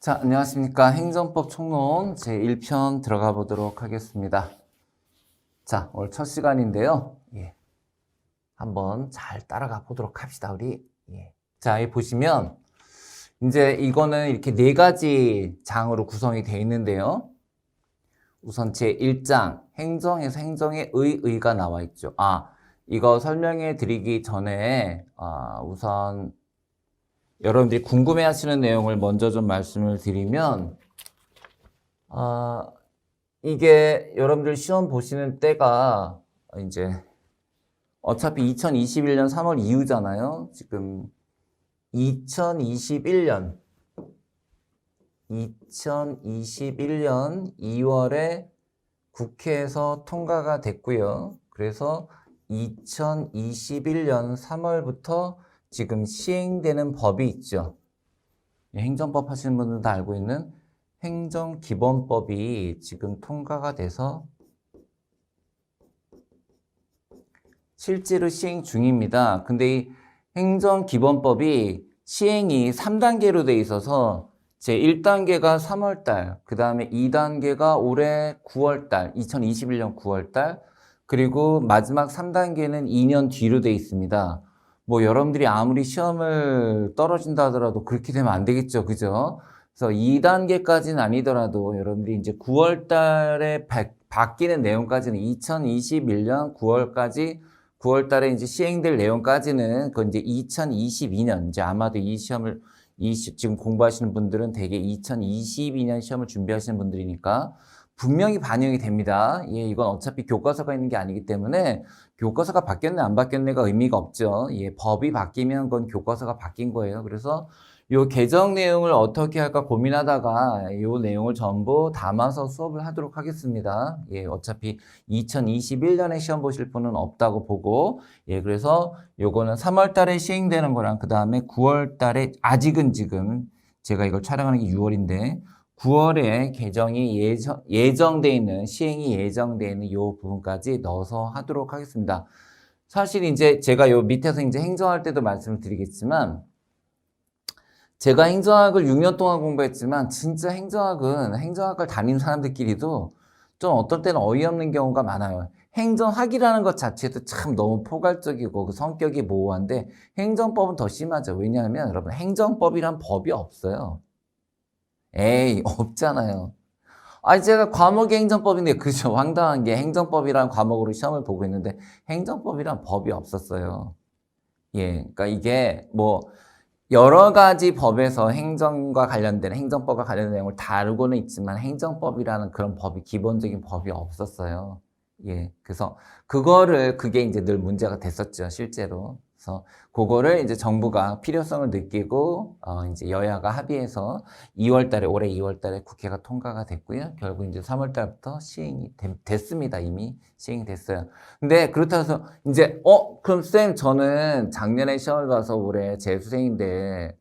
자, 안녕하십니까. 행정법 총론 제1편 들어가 보도록 하겠습니다. 자, 오늘 첫 시간인데요. 한번 잘 따라가 보도록 합시다, 우리. 자, 여기 보시면, 이제 이거는 이렇게 네 가지 장으로 구성이 되어 있는데요. 우선 제1장, 행정에서 행정의 의가 나와 있죠. 이거 설명해 드리기 전에, 우선, 여러분들이 궁금해 하시는 내용을 먼저 좀 말씀을 드리면, 이게 여러분들 시험 보시는 때가 이제 어차피 2021년 3월 이후잖아요. 지금 2021년 2월에 국회에서 통과가 됐고요. 그래서 2021년 3월부터 지금 시행되는 법이 있죠. 행정법 하시는 분들도 다 알고 있는 행정기본법이 지금 통과가 돼서 실제로 시행 중입니다. 근데 이 행정기본법이 시행이 3단계로 돼 있어서 제1단계가 3월달, 그 다음에 2단계가 올해 9월달, 2021년 9월달, 그리고 마지막 3단계는 2년 뒤로 돼 있습니다. 뭐 여러분들이 아무리 시험을 떨어진다 하더라도 그렇게 되면 안 되겠죠. 그죠? 그래서 2단계까지는 아니더라도 여러분들이 이제 9월 달에 바뀌는 내용까지는 2021년 9월 달에 이제 시행될 내용까지는 그건 이제 2022년 이제 아마도 이 시험을 지금 공부하시는 분들은 대개 2022년 시험을 준비하시는 분들이니까 분명히 반영이 됩니다. 이건 어차피 교과서가 있는 게 아니기 때문에 교과서가 바뀌었네 안 바뀌었네가 의미가 없죠. 법이 바뀌면 그건 교과서가 바뀐 거예요. 그래서 요 개정 내용을 어떻게 할까 고민하다가 요 내용을 전부 담아서 수업을 하도록 하겠습니다. 어차피 2021년에 시험 보실 분은 없다고 보고, 그래서 요거는 3월 달에 시행되는 거랑 그 다음에 9월 달에 아직은 지금 제가 이걸 촬영하는 게 6월인데 9월에 개정이 예정돼 있는, 시행이 예정돼 있는 이 부분까지 넣어서 하도록 하겠습니다. 사실 이제 제가 요 밑에서 이제 행정할 때도 말씀을 드리겠지만, 제가 행정학을 6년 동안 공부했지만, 진짜 행정학을 다니는 사람들끼리도 좀 어떨 때는 어이없는 경우가 많아요. 행정학이라는 것 자체도 참 너무 포괄적이고 그 성격이 모호한데, 행정법은 더 심하죠. 왜냐하면 여러분, 행정법이란 법이 없어요. 없잖아요. 제가 과목이 행정법인데, 그죠? 황당한 게 행정법이란 과목으로 시험을 보고 있는데, 행정법이란 법이 없었어요. 그러니까 이게 뭐, 여러 가지 법에서 행정법과 관련된 내용을 다루고는 있지만, 행정법이라는 그런 법이, 기본적인 법이 없었어요. 그래서 그게 이제 늘 문제가 됐었죠, 실제로. 그래서 그거를 이제 정부가 필요성을 느끼고 이제 여야가 합의해서 올해 2월 달에 국회가 통과가 됐고요. 결국 이제 3월 달부터 시행이 됐습니다. 이미 시행이 됐어요. 근데 그렇다고 해서 이제 그럼 쌤 저는 작년에 시험을 봐서 올해 재수생인데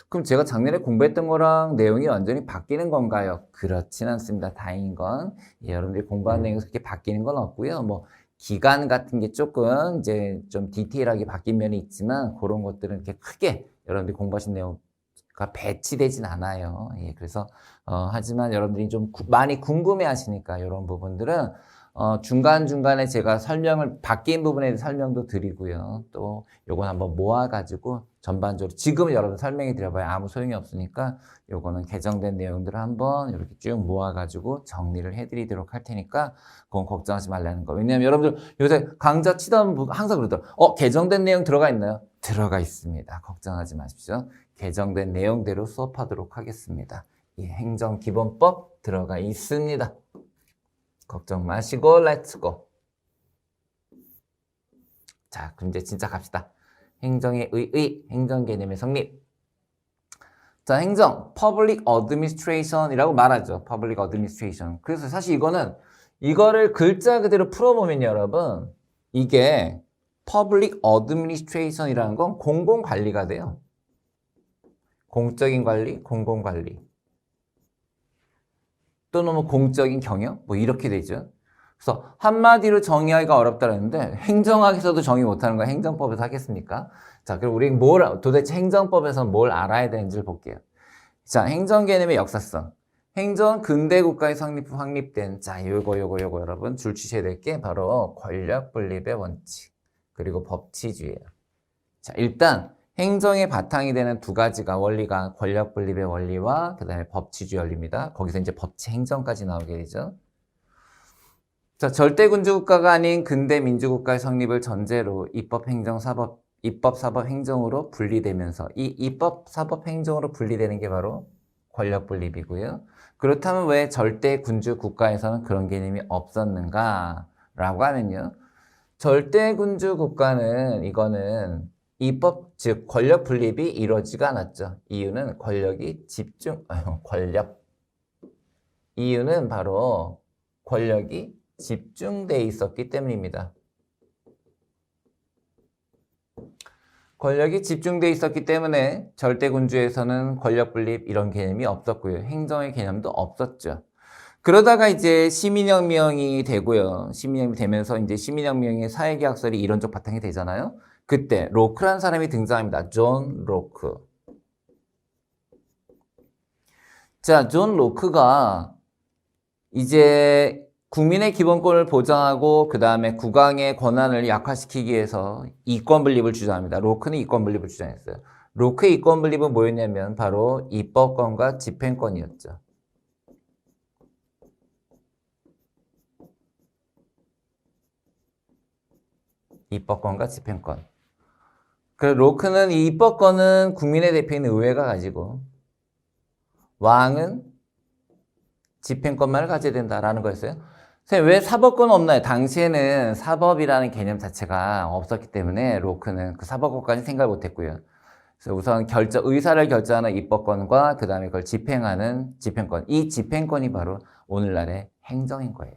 그럼 제가 작년에 공부했던 거랑 내용이 완전히 바뀌는 건가요? 그렇진 않습니다. 다행인 건 여러분들이 공부한 내용에서 그렇게 바뀌는 건 없고요. 뭐 기간 같은 게 조금 이제 좀 디테일하게 바뀐 면이 있지만 그런 것들은 이렇게 크게 여러분들이 공부하신 내용과 배치되진 않아요. 그래서 하지만 여러분들이 좀 많이 궁금해 하시니까 이런 부분들은 중간중간에 제가 바뀐 부분에 대해서 설명도 드리고요. 또 요건 한번 모아가지고 전반적으로 지금은 여러분 설명해 드려봐야 아무 소용이 없으니까 요거는 개정된 내용들을 한번 이렇게 쭉 모아가지고 정리를 해드리도록 할 테니까 그건 걱정하지 말라는 거. 왜냐면 여러분들 요새 강좌 치다 보면 항상 그러더라고요. 개정된 내용 들어가 있나요? 들어가 있습니다. 걱정하지 마십시오. 개정된 내용대로 수업하도록 하겠습니다. 행정기본법 들어가 있습니다. 걱정 마시고 렛츠고. 자, 그럼 이제 진짜 갑시다. 행정의 행정 개념의 성립. 자, 행정, public administration이라고 말하죠. public administration. 그래서 사실 이거를 글자 그대로 풀어보면 여러분, 이게 public administration이라는 건 공공관리가 돼요. 공적인 관리, 공공관리. 또는 뭐 공적인 경영? 뭐 이렇게 되죠. 그래서 한마디로 정의하기가 어렵다는데 행정학에서도 정의 못하는 거 행정법에서 하겠습니까? 자, 그럼 우리 도대체 행정법에서 뭘 알아야 되는지를 볼게요. 자, 행정 개념의 역사성. 행정 근대 국가에 확립된, 자, 요거 여러분 줄 치셔야 될 게 바로 권력 분립의 원칙, 그리고 법치주의예요. 자, 일단 행정의 바탕이 되는 두 가지가 원리가 권력 분립의 원리와 그 다음에 법치주의 원리입니다. 거기서 이제 법치 행정까지 나오게 되죠. 자, 절대 군주국가가 아닌 근대 민주국가의 성립을 전제로 입법, 행정, 사법, 입법, 사법, 행정으로 분리되면서 이 입법, 사법, 행정으로 분리되는 게 바로 권력 분립이고요. 그렇다면 왜 절대 군주 국가에서는 그런 개념이 없었는가? 라고 하면요. 절대 군주 국가는 이거는 입법, 즉 권력 분립이 이루어지가 않았죠. 이유는 권력이 이유는 바로 권력이 집중돼 있었기 때문입니다. 권력이 집중돼 있었기 때문에 절대 군주에서는 권력 분립 이런 개념이 없었고요. 행정의 개념도 없었죠. 그러다가 이제 시민혁명이 되고요. 시민혁명이 되면서 이제 시민혁명의 사회계약설이 이론적 바탕이 되잖아요. 그때 로크라는 사람이 등장합니다. 존 로크. 자, 존 로크가 이제 국민의 기본권을 보장하고 그 다음에 국왕의 권한을 약화시키기 위해서 이권 분립을 주장합니다. 로크는 이권 분립을 주장했어요. 로크의 이권 분립은 뭐였냐면 바로 입법권과 집행권이었죠. 입법권과 집행권. 그래서 로크는 이 입법권은 국민의 대표인 의회가 가지고 왕은 집행권만을 가져야 된다라는 거였어요. 왜 사법권은 없나요? 당시에는 사법이라는 개념 자체가 없었기 때문에 로크는 그 사법권까지 생각을 못했고요. 그래서 우선 의사를 결정하는 입법권과 그 다음에 그걸 집행하는 집행권. 이 집행권이 바로 오늘날의 행정인 거예요.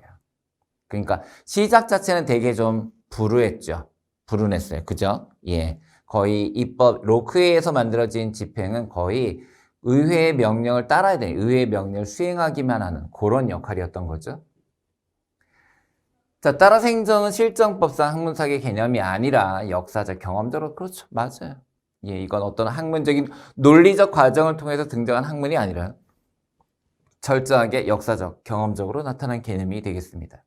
그러니까 시작 자체는 되게 좀 불운했어요. 그죠? 예. 거의 로크에 의해서 만들어진 집행은 거의 의회의 명령을 따라야 되는, 의회의 명령을 수행하기만 하는 그런 역할이었던 거죠. 자, 따라서 행정은 실정법상 학문사의 개념이 아니라 역사적, 경험적으로, 그렇죠. 맞아요. 예, 이건 어떤 학문적인 논리적 과정을 통해서 등장한 학문이 아니라 철저하게 역사적, 경험적으로 나타난 개념이 되겠습니다.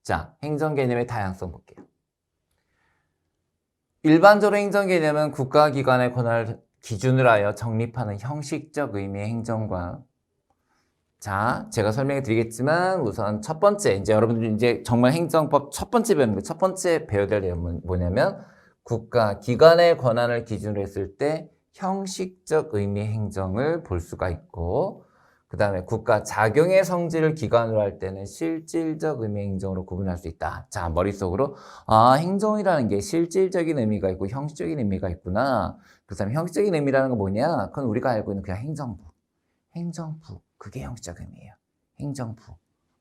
자, 행정 개념의 다양성 볼게요. 일반적으로 행정 개념은 국가기관의 권한을 기준으로 하여 정립하는 형식적 의미의 행정과, 자, 제가 설명해 드리겠지만 우선 첫 번째, 이제 여러분들 이제 정말 행정법 첫 번째 배우는 거, 첫 번째 배워야 될 내용은 뭐냐면 국가기관의 권한을 기준으로 했을 때 형식적 의미의 행정을 볼 수가 있고, 그 다음에 국가 작용의 성질을 기관으로 할 때는 실질적 의미의 행정으로 구분할 수 있다. 자, 머릿속으로 행정이라는 게 실질적인 의미가 있고 형식적인 의미가 있구나. 그 다음에 형식적인 의미라는 건 뭐냐? 그건 우리가 알고 있는 그냥 행정부. 그게 형식적 의미예요. 행정부.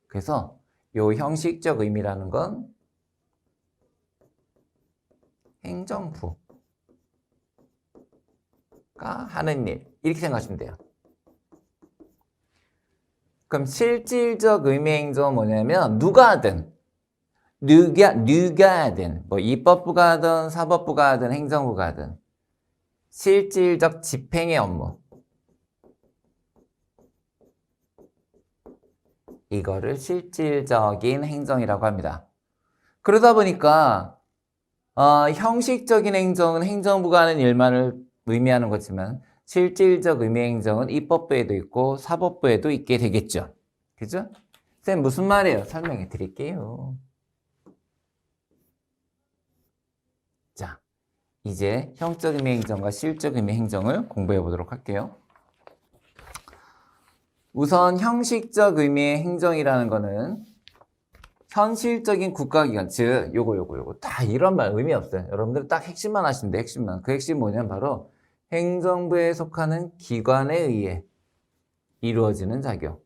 그래서 요 형식적 의미라는 건 행정부가 하는 일, 이렇게 생각하시면 돼요. 그럼 실질적 의미의 행정은 뭐냐면 누가 하든 뭐 입법부가 하든 사법부가 하든 행정부가 하든 실질적 집행의 업무, 이거를 실질적인 행정이라고 합니다. 그러다 보니까 형식적인 행정은 행정부가 하는 일만을 의미하는 거지만 실질적 의미의 행정은 입법부에도 있고 사법부에도 있게 되겠죠. 그죠? 쌤 무슨 말이에요? 설명해 드릴게요. 자, 이제 형적 의미의 행정과 실적 의미의 행정을 공부해 보도록 할게요. 우선 형식적 의미의 행정이라는 거는 현실적인 국가기관, 즉 요거 다 이런 말 의미 없어요. 여러분들 딱 핵심만 하시면 돼요. 핵심만. 그 핵심이 뭐냐면 바로 행정부에 속하는 기관에 의해 이루어지는 작용.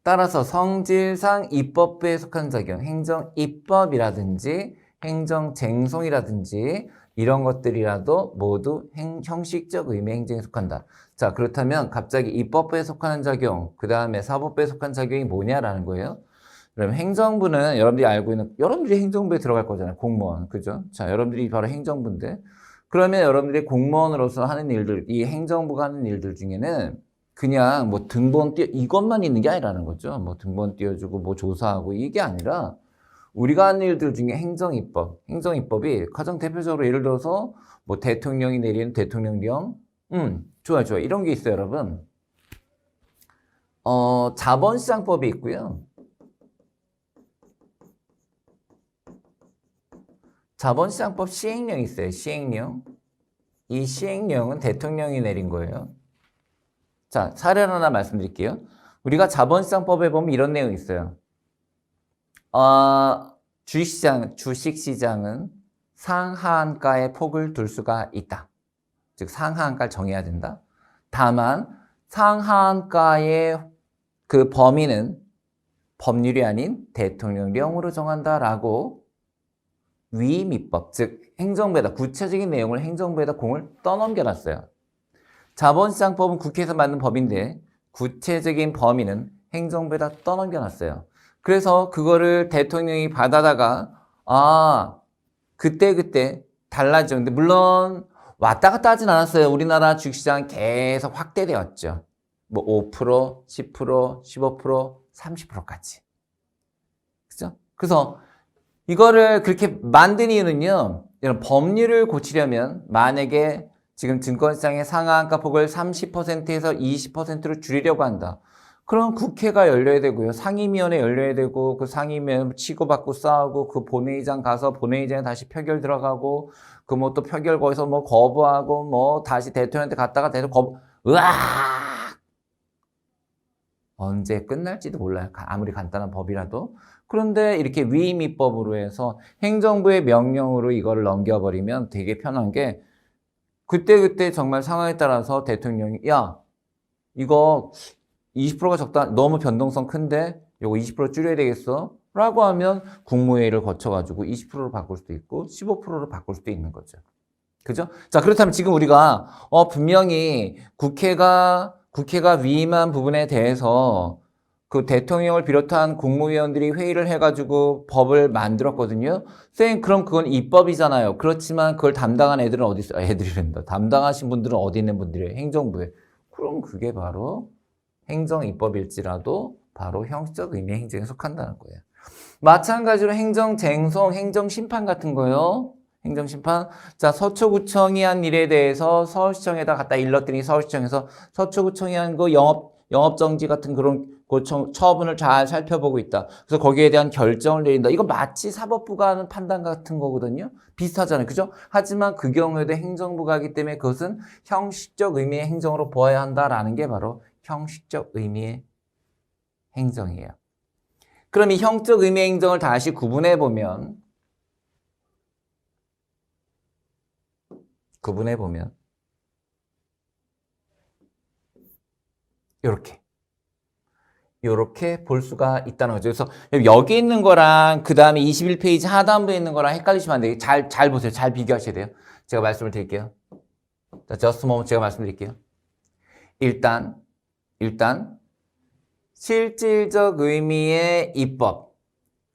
따라서 성질상 입법부에 속한 작용, 행정입법이라든지 행정쟁송이라든지 이런 것들이라도 모두 형식적 의미의 행정에 속한다. 자, 그렇다면 갑자기 입법부에 속하는 작용, 그 다음에 사법부에 속한 작용이 뭐냐라는 거예요. 그럼 행정부는 여러분들이 알고 있는, 여러분들이 행정부에 들어갈 거잖아요. 공무원. 그죠? 자, 여러분들이 바로 행정부인데. 그러면 여러분들이 공무원으로서 하는 일들, 이 행정부가 하는 일들 중에는 그냥 뭐 등본 이것만 있는 게 아니라는 거죠. 뭐 등본 띄워주고 뭐 조사하고 이게 아니라 우리가 하는 일들 중에 행정입법이 가장 대표적으로 예를 들어서 뭐 대통령이 내리는 대통령령, 좋아요. 이런 게 있어요, 여러분. 자본시장법이 있고요. 자본시장법 시행령이 있어요. 시행령. 이 시행령은 대통령이 내린 거예요. 자, 사례를 하나 말씀드릴게요. 우리가 자본시장법에 보면 이런 내용이 있어요. 주식시장은 상하한가의 폭을 둘 수가 있다. 즉, 상하한가를 정해야 된다. 다만, 상하한가의 그 범위는 법률이 아닌 대통령령으로 정한다라고 위임입법, 즉 행정부에다 구체적인 내용을 행정부에다 공을 떠넘겨놨어요. 자본시장법은 국회에서 만든 법인데 구체적인 범위는 행정부에다 떠넘겨놨어요. 그래서 그거를 대통령이 받아다가 그때 달라져. 근데 물론 왔다 갔다 하진 않았어요. 우리나라 주식시장 계속 확대되었죠. 뭐 5%, 10%, 15%, 30%까지. 그죠? 그래서 이거를 그렇게 만든 이유는요, 이런 법률을 고치려면 만약에 지금 증권시장의 상한가 폭을 30%에서 20%로 줄이려고 한다. 그럼 국회가 열려야 되고요. 상임위원회 열려야 되고, 그 상임위원 치고받고 싸우고, 그 본회의장 가서 본회의장에 다시 표결 들어가고, 그 뭐 또 표결 거기서 뭐 거부하고, 뭐 다시 대통령한테 갔다가 으악! 언제 끝날지도 몰라요. 아무리 간단한 법이라도. 그런데 이렇게 위임입법으로 해서 행정부의 명령으로 이거를 넘겨버리면 되게 편한 게 그때 정말 상황에 따라서 대통령이 이거 20%가 적다. 너무 변동성 큰데 이거 20% 줄여야 되겠어? 라고 하면 국무회의를 거쳐가지고 20%로 바꿀 수도 있고 15%로 바꿀 수도 있는 거죠. 그죠? 자, 그렇다면 지금 우리가 분명히 국회가 위임한 부분에 대해서 그 대통령을 비롯한 국무위원들이 회의를 해가지고 법을 만들었거든요. 쌤, 그럼 그건 입법이잖아요. 그렇지만 그걸 담당한 애들은 어디 있어요? 애들이란다. 담당하신 분들은 어디 있는 분들이에요? 행정부에. 그럼 그게 바로 행정입법일지라도 바로 형식적 의미의 행정에 속한다는 거예요. 마찬가지로 행정쟁송, 행정심판 같은 거요. 행정심판. 자, 서초구청이 한 일에 대해서 서울시청에다 갖다 일렀더니 서울시청에서 서초구청이 한 거 영업정지 같은 그런 처분을 잘 살펴보고 있다. 그래서 거기에 대한 결정을 내린다. 이거 마치 사법부가 하는 판단 같은 거거든요. 비슷하잖아요. 그죠? 하지만 그 경우에도 행정부가 하기 때문에 그것은 형식적 의미의 행정으로 보아야 한다라는 게 바로 형식적 의미의 행정이에요. 그럼 이 형적 의미의 행정을 다시 구분해보면 이렇게 볼 수가 있다는 거죠. 그래서 여기 있는 거랑 그 다음에 21페이지 하단부에 있는 거랑 헷갈리시면 안 돼요. 잘 보세요. 잘 비교하셔야 돼요. 제가 말씀을 드릴게요. 자, just a moment 제가 말씀드릴게요. 일단 실질적 의미의 입법.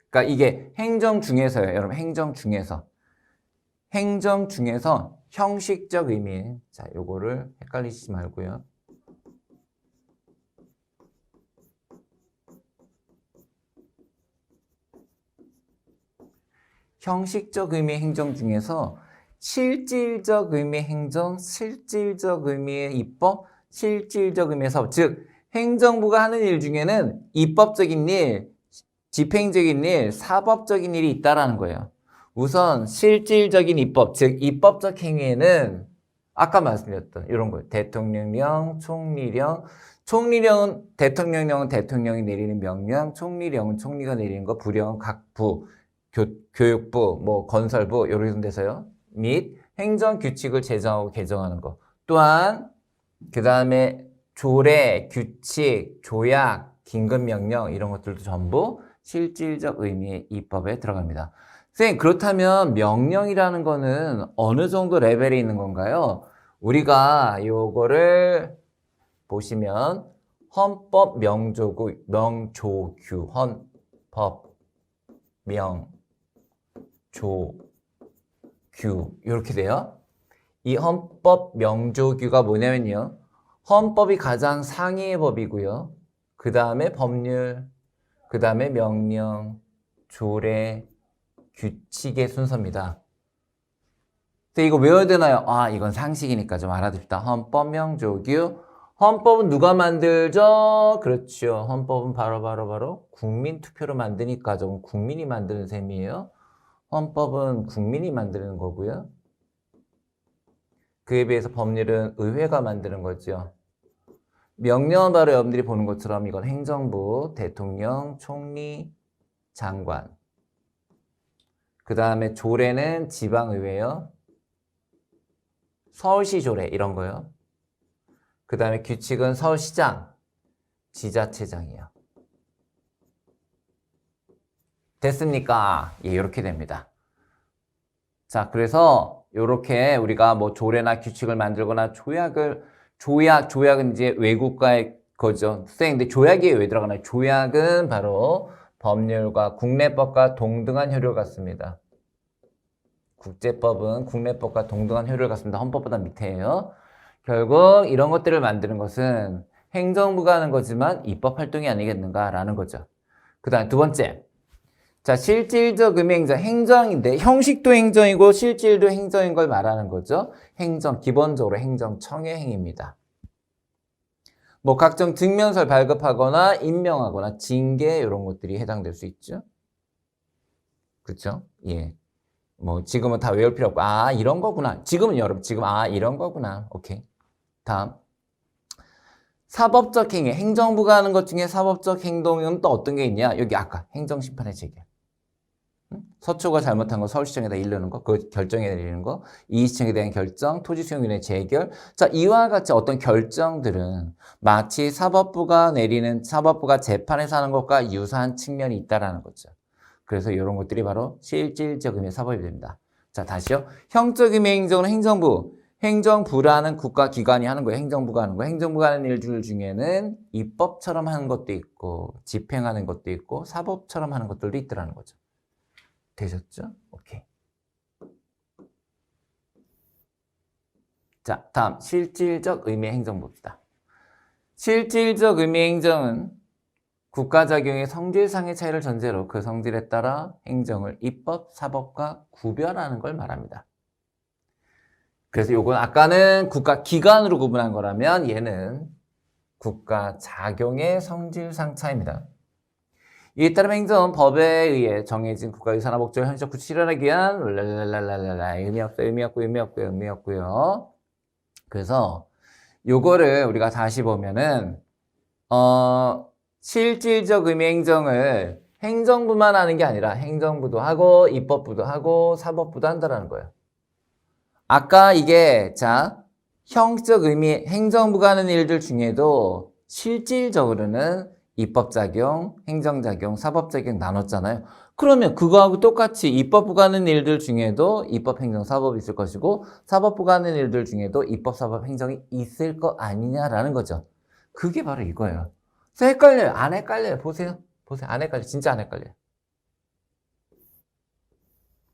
그러니까 이게 행정 중에서예요. 여러분, 행정 중에서 형식적 의미의, 자, 요거를 헷갈리시지 말고요. 형식적 의미의 행정 중에서 실질적 의미의 행정, 실질적 의미의 입법, 실질적 의미의 사법. 즉, 행정부가 하는 일 중에는 입법적인 일, 집행적인 일, 사법적인 일이 있다라는 거예요. 우선 실질적인 입법, 즉 입법적 행위에는 아까 말씀드렸던 이런 거예요. 대통령령, 총리령은 대통령이 내리는 명령, 총리령은 총리가 내리는 거, 부령은 각 부, 교육부, 뭐 건설부 이런 데서요. 및 행정규칙을 제정하고 개정하는 거. 또한 그 다음에 조례, 규칙, 조약, 긴급명령 이런 것들도 전부 실질적 의미의 입법에 들어갑니다. 선생님, 그렇다면 명령이라는 거는 어느 정도 레벨에 있는 건가요? 우리가 요거를 보시면 헌법 명조규헌 법, 명, 조, 규 이렇게 돼요. 이 헌법, 명조규가 뭐냐면요. 헌법이 가장 상위의 법이고요. 그 다음에 법률, 그 다음에 명령, 조례, 규칙의 순서입니다. 근데 이거 외워야 되나요? 아, 이건 상식이니까 좀 알아둡시다. 헌법, 명조규. 헌법은 누가 만들죠? 그렇죠. 헌법은 바로 국민 투표로 만드니까 좀 국민이 만드는 셈이에요. 헌법은 국민이 만드는 거고요. 그에 비해서 법률은 의회가 만드는 거죠. 명령은 바로 여러분들이 보는 것처럼 이건 행정부, 대통령, 총리, 장관. 그 다음에 조례는 지방의회요. 서울시 조례 이런 거요. 그 다음에 규칙은 서울시장, 지자체장이요. 됐습니까? 예, 이렇게 됩니다. 자, 그래서 이렇게 우리가 뭐 조례나 규칙을 만들거나 조약은 이제 외국과의 거죠. 근데 조약이 왜 들어가나요? 조약은 바로 법률과 국내법과 동등한 효력을 갖습니다. 국제법은 국내법과 동등한 효력을 갖습니다. 헌법보다 밑에예요. 결국 이런 것들을 만드는 것은 행정부가 하는 거지만 입법 활동이 아니겠는가라는 거죠. 그 다음 두 번째. 자, 실질적 의미 행정, 행정인데 형식도 행정이고 실질도 행정인 걸 말하는 거죠. 행정, 기본적으로 행정청의 행위입니다. 뭐 각종 증명서를 발급하거나 임명하거나 징계 이런 것들이 해당될 수 있죠. 그렇죠? 예. 뭐 지금은 다 외울 필요 없고 이런 거구나. 지금은 여러분 이런 거구나. 오케이. 다음. 사법적 행위, 행정부가 하는 것 중에 사법적 행동은 또 어떤 게 있냐? 여기 아까 행정심판의 재결. 서초가 잘못한 거 서울시청에다 일르는 거, 그 결정에 내리는 거, 이의시청에 대한 결정, 토지수용위원회 재결. 자, 이와 같이 어떤 결정들은 마치 사법부가 재판에서 하는 것과 유사한 측면이 있다라는 거죠. 그래서 이런 것들이 바로 실질적 의미의 사법이 됩니다. 자, 다시요. 형적 의미의 행정은 행정부라는 국가기관이 하는 거예요. 행정부가 하는 거. 행정부가 하는 일들 중에는 입법처럼 하는 것도 있고, 집행하는 것도 있고, 사법처럼 하는 것들도 있더라는 거죠. 되셨죠? 오케이. 자, 다음 실질적 의미의 행정 봅시다. 실질적 의미의 행정은 국가작용의 성질상의 차이를 전제로 그 성질에 따라 행정을 입법, 사법과 구별하는 걸 말합니다. 그래서 요건 아까는 국가기관으로 구분한 거라면 얘는 국가작용의 성질상 차이입니다. 이에 따르면 행정은 법에 의해 정해진 국가의 의사나 목적을 현실적 구체 실현하기 위한 의미 없고요. 그래서 요거를 우리가 다시 보면은 실질적 의미 행정을 행정부만 하는 게 아니라 행정부도 하고 입법부도 하고 사법부도 한다라는 거예요. 아까 이게 형적 의미 행정부가 하는 일들 중에도 실질적으로는 입법작용, 행정작용, 사법작용 나눴잖아요. 그러면 그거하고 똑같이 입법부가 하는 일들 중에도 입법, 행정, 사법이 있을 것이고 사법부가 하는 일들 중에도 입법, 사법, 행정이 있을 거 아니냐라는 거죠. 그게 바로 이거예요. 그래서 헷갈려요. 안 헷갈려요. 보세요. 안 헷갈려요. 진짜 안 헷갈려요.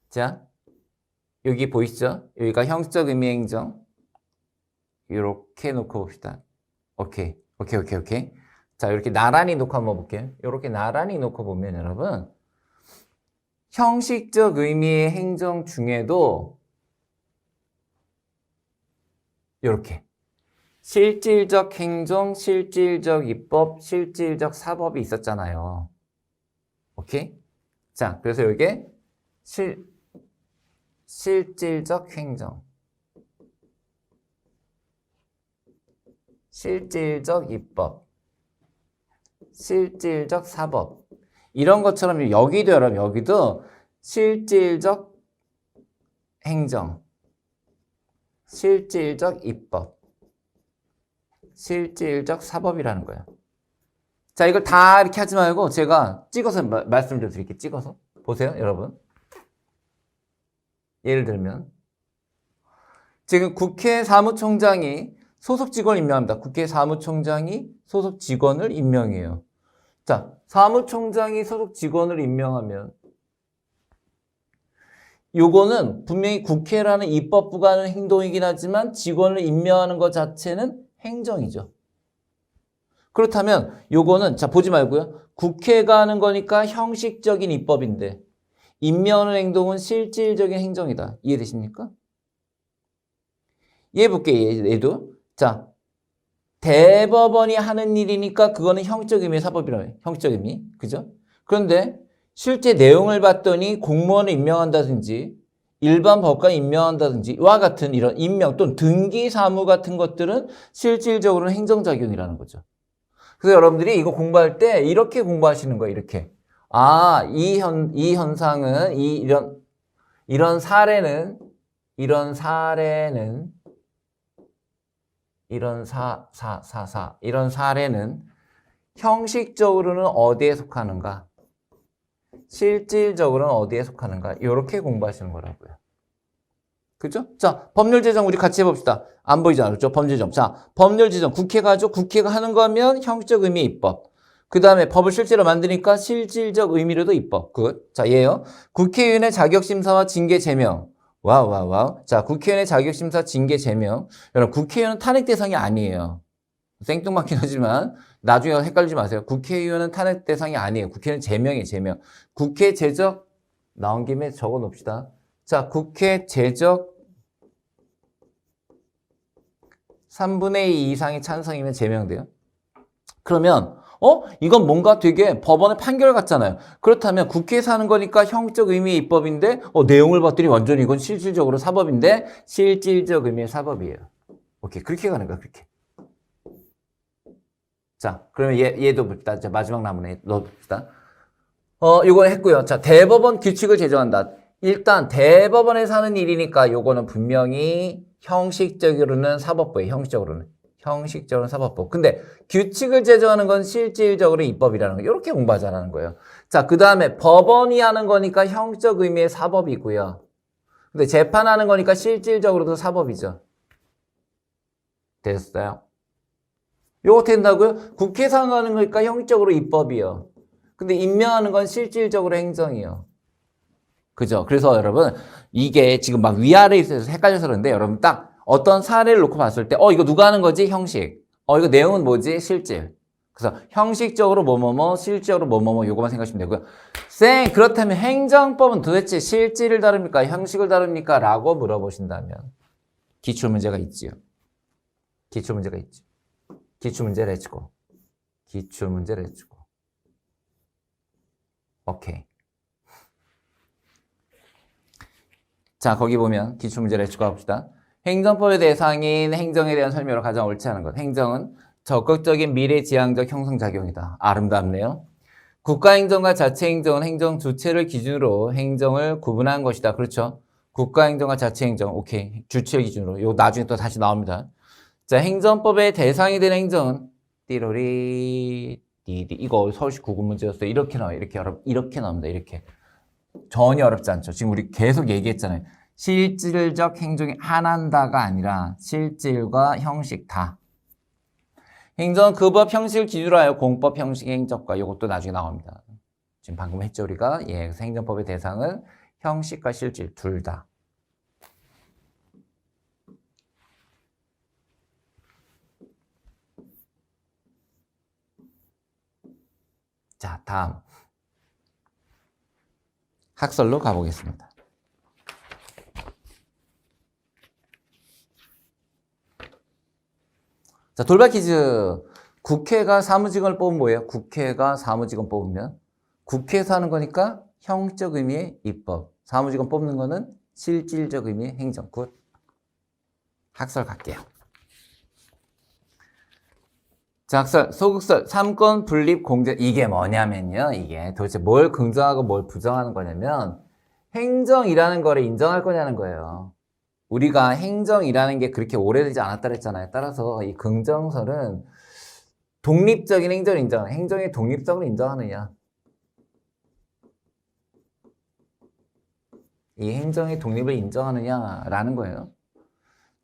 자, 여기 보이시죠? 여기가 형식적 의미 행정. 이렇게 놓고 봅시다. 오케이. 자, 이렇게 나란히 놓고 한번 볼게요. 이렇게 나란히 놓고 보면 여러분, 형식적 의미의 행정 중에도 이렇게 실질적 행정, 실질적 입법, 실질적 사법이 있었잖아요. 오케이? 자, 그래서 이게 실질적 행정, 실질적 입법, 실질적 사법 이런 것처럼 여기도 여러분 여기도 실질적 행정, 실질적 입법, 실질적 사법이라는 거예요. 자, 이걸 다 이렇게 하지 말고 제가 찍어서 말씀 좀 드릴게요. 찍어서 보세요, 여러분. 예를 들면 지금 국회 사무총장이 소속 직원을 임명합니다. 국회 사무총장이 소속 직원을 임명해요. 자, 사무총장이 소속 직원을 임명하면 요거는 분명히 국회라는 입법부가 하는 행동이긴 하지만 직원을 임명하는 것 자체는 행정이죠. 그렇다면 요거는 자 보지 말고요. 국회가 하는 거니까 형식적인 입법인데 임명하는 행동은 실질적인 행정이다. 이해되십니까? 얘 볼게요. 얘도. 자, 대법원이 하는 일이니까 그거는 형적 의미의 사법이라고 해요. 형적 의미. 그죠? 그런데 실제 내용을 봤더니 공무원을 임명한다든지 일반 법관 임명한다든지 와 같은 이런 임명 또는 등기 사무 같은 것들은 실질적으로는 행정작용이라는 거죠. 그래서 여러분들이 이거 공부할 때 이렇게 공부하시는 거예요. 이렇게. 아, 이 현상은, 이런 사례는, 이런 사례는 형식적으로는 어디에 속하는가? 실질적으로는 어디에 속하는가? 이렇게 공부하시는 거라고요. 그죠? 자, 법률 제정 우리 같이 해봅시다. 안 보이잖아. 그렇죠? 법률 제정. 자, 법률 제정. 국회가 하죠? 국회가 하는 거면 형식적 의미의 입법. 그 다음에 법을 실제로 만드니까 실질적 의미로도 입법. 굿. 자, 얘요. 국회의원의 자격심사와 징계 제명. 와우. 자, 국회의원의 자격심사, 징계 제명. 여러분, 국회의원은 탄핵 대상이 아니에요. 생뚱맞긴 하지만 나중에 헷갈리지 마세요. 국회의원은 탄핵 대상이 아니에요. 국회는 제명이에요, 제명. 국회 제적 나온 김에 적어 놓읍시다. 자, 국회 제적 3분의 2 이상의 찬성이면 제명돼요. 그러면 이건 뭔가 되게 법원의 판결 같잖아요. 그렇다면 국회에서 하는 거니까 형적 의미의 입법인데 내용을 봤더니 완전히 이건 실질적으로 사법인데 실질적 의미의 사법이에요. 오케이, 그렇게 가는 거야, 그렇게. 자, 그러면 얘도 봅시다. 자, 마지막 남은 넣어봅시다. 이거 했고요. 자, 대법원 규칙을 제정한다. 일단 대법원에서 하는 일이니까 요거는 분명히 형식적으로는 사법부예요. 형식적으로는 사법부. 근데 규칙을 제정하는 건 실질적으로 입법이라는 거. 이렇게 공부하자라는 거예요. 자, 그 다음에 법원이 하는 거니까 형적 의미의 사법이고요. 근데 재판하는 거니까 실질적으로도 사법이죠. 됐어요? 요거 된다고요? 국회에서 하는 거니까 형식적으로 입법이요. 근데 임명하는 건 실질적으로 행정이요. 그죠? 그래서 여러분 이게 지금 막 위아래 있어서 헷갈려서 그러는데 여러분 딱 어떤 사례를 놓고 봤을 때 이거 누가 하는 거지? 형식. 이거 내용은 뭐지? 실질. 그래서 형식적으로 뭐뭐뭐 실질적으로 뭐뭐뭐 요거만 생각하시면 되고요. 쌤 그렇다면 행정법은 도대체 실질을 다룹니까? 형식을 다룹니까? 라고 물어보신다면 기출문제가 있지요. 기출문제 렛츠고. 기출문제 렛츠고. 오케이. 자, 거기 보면 기출문제를 해주고 행정법의 대상인 행정에 대한 설명으로 가장 옳지 않은 것. 행정은 적극적인 미래지향적 형성작용이다. 아름답네요. 국가행정과 자체행정은 행정 주체를 기준으로 행정을 구분한 것이다. 그렇죠? 국가행정과 자체행정. 오케이. 주체를 기준으로. 이거 나중에 또 다시 나옵니다. 자, 행정법의 대상이 되는 행정은 띠로리 디디. 이거 서울시 구급문제였어요. 이렇게 나와요. 이렇게 나옵니다. 이렇게. 전혀 어렵지 않죠. 지금 우리 계속 얘기했잖아요. 실질적 행정이 하나다가 아니라 실질과 형식 다. 행정은 그 법 형식을 기준으로 하여 공법 형식의 행정과 이것도 나중에 나옵니다. 지금 방금 했죠 우리가. 그래서 행정법의 대상은 형식과 실질 둘 다. 자, 다음. 학설로 가보겠습니다. 자, 돌발 퀴즈. 국회가 사무직원을 뽑으면 뭐예요? 국회가 사무직원 뽑으면 국회에서 하는 거니까 형적 의미의 입법. 사무직원 뽑는 거는 실질적 의미의 행정. 굿. 학설 갈게요. 자, 학설, 소극설, 삼권 분립 공제. 이게 뭐냐면요. 이게 도대체 뭘 긍정하고 뭘 부정하는 거냐면 행정이라는 거를 인정할 거냐는 거예요. 우리가 행정이라는 게 그렇게 오래되지 않았다 그랬잖아요. 따라서 이 긍정설은 독립적인 행정을 인정하는, 행정의 독립성을 인정하느냐. 이 행정의 독립을 인정하느냐라는 거예요.